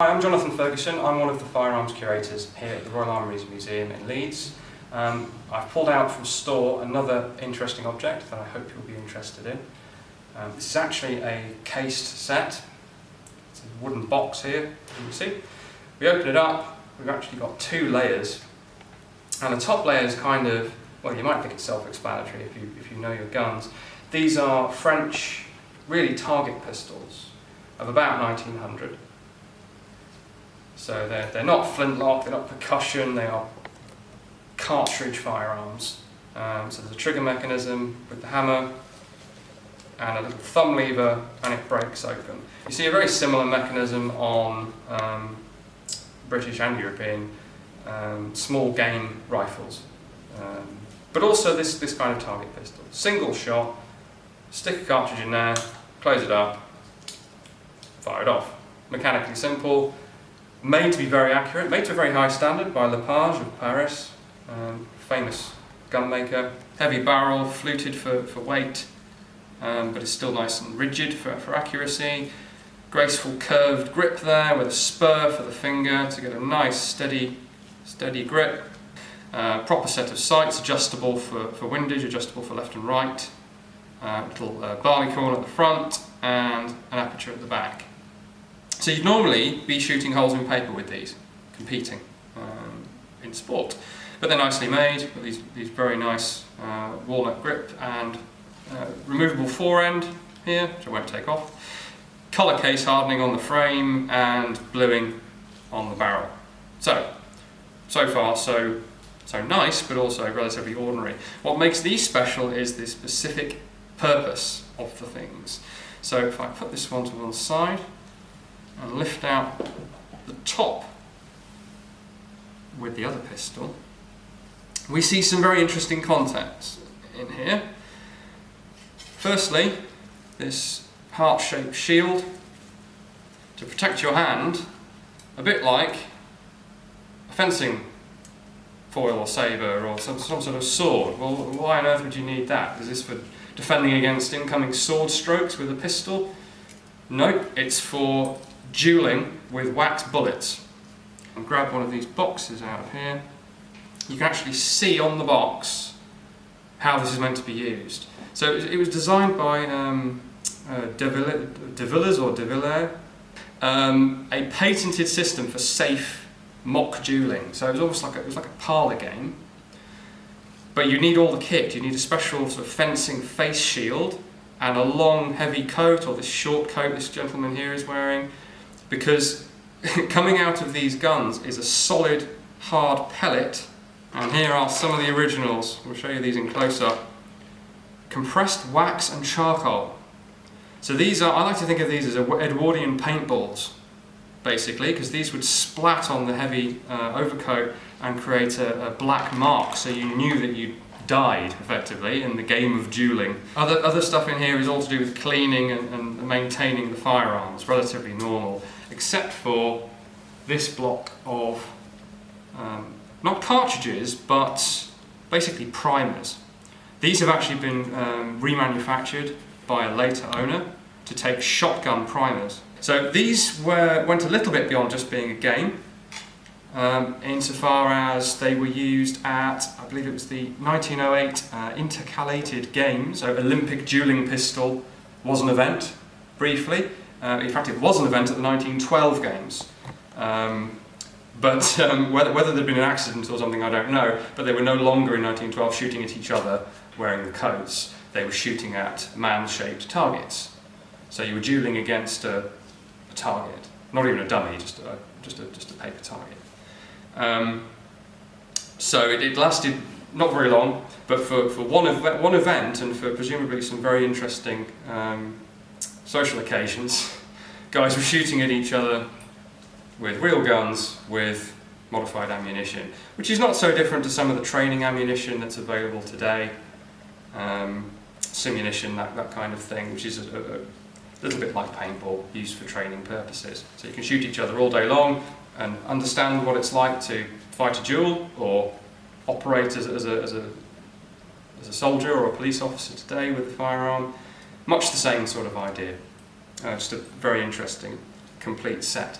Hi, I'm Johnathan Ferguson. I'm one of the firearms curators here at the Royal Armouries Museum in Leeds. I've pulled out from store another interesting object that I hope you'll be interested in. This is actually a cased set. It's a wooden box here, you can see. We open it up, we've actually got two layers. And the top layer is kind of, well, you might think it's self-explanatory if you know your guns. These are French, really target pistols of about 1900. So they're not flintlock, they're not percussion, they are cartridge firearms. So there's a trigger mechanism with the hammer and a little thumb lever, and it breaks open. You see a very similar mechanism on British and European small game rifles. But also this kind of target pistol. Single shot, stick a cartridge in there, close it up, fire it off. Mechanically simple. Made to be very accurate, made to a very high standard by Lepage of Paris, famous gun maker. Heavy barrel, fluted for weight, but it's still nice and rigid for accuracy. Graceful curved grip there with a spur for the finger to get a nice steady grip. Proper set of sights, adjustable for windage, adjustable for left and right. Little barleycorn at the front and an aperture at the back. So you'd normally be shooting holes in paper with these, competing in sport. But they're nicely made, with these very nice walnut grip and removable forend here, which I won't take off. Colour case hardening on the frame and bluing on the barrel. So far so nice, but also relatively ordinary. What makes these special is the specific purpose of the things. So if I put this one to one side, and lift out the top with the other pistol, we see some very interesting contents in here. Firstly, this heart-shaped shield to protect your hand, a bit like a fencing foil or sabre or some sort of sword. Well, why on earth would you need that? Is this for defending against incoming sword strokes with a pistol? Nope, it's for dueling with wax bullets. I'll grab one of these boxes out of here. You can actually see on the box how this is meant to be used. So it was designed by De Villers, a patented system for safe mock dueling. So it was almost like a parlour game, but you need all the kit. You need a special sort of fencing face shield and a long heavy coat, or this short coat this gentleman here is wearing, because coming out of these guns is a solid, hard pellet. And here are some of the originals. We'll show you these in close-up. Compressed wax and charcoal. So these are, I like to think of these as Edwardian paintballs, basically, because these would splat on the heavy overcoat and create a black mark, so you knew that you died, effectively, in the game of dueling. Other stuff in here is all to do with cleaning and maintaining the firearms, relatively normal, except for this block of, not cartridges, but basically primers. These have actually been remanufactured by a later owner to take shotgun primers. So these went a little bit beyond just being a game, insofar as they were used at, I believe it was the 1908 Intercalated Games. So Olympic dueling pistol was an event, briefly. In fact, it was an event at the 1912 Games. But whether there'd been an accident or something, I don't know. But they were no longer in 1912 shooting at each other wearing the coats. They were shooting at man-shaped targets. So you were dueling against a target, not even a dummy, just a paper target. So it lasted not very long, but for one event and for presumably some very interesting social occasions, guys were shooting at each other with real guns with modified ammunition, which is not so different to some of the training ammunition that's available today, simunition, that kind of thing, which is a little bit like paintball, used for training purposes. So you can shoot each other all day long and understand what it's like to fight a duel or operate as a soldier or a police officer today with a firearm. Much the same sort of idea. Just a very interesting, complete set.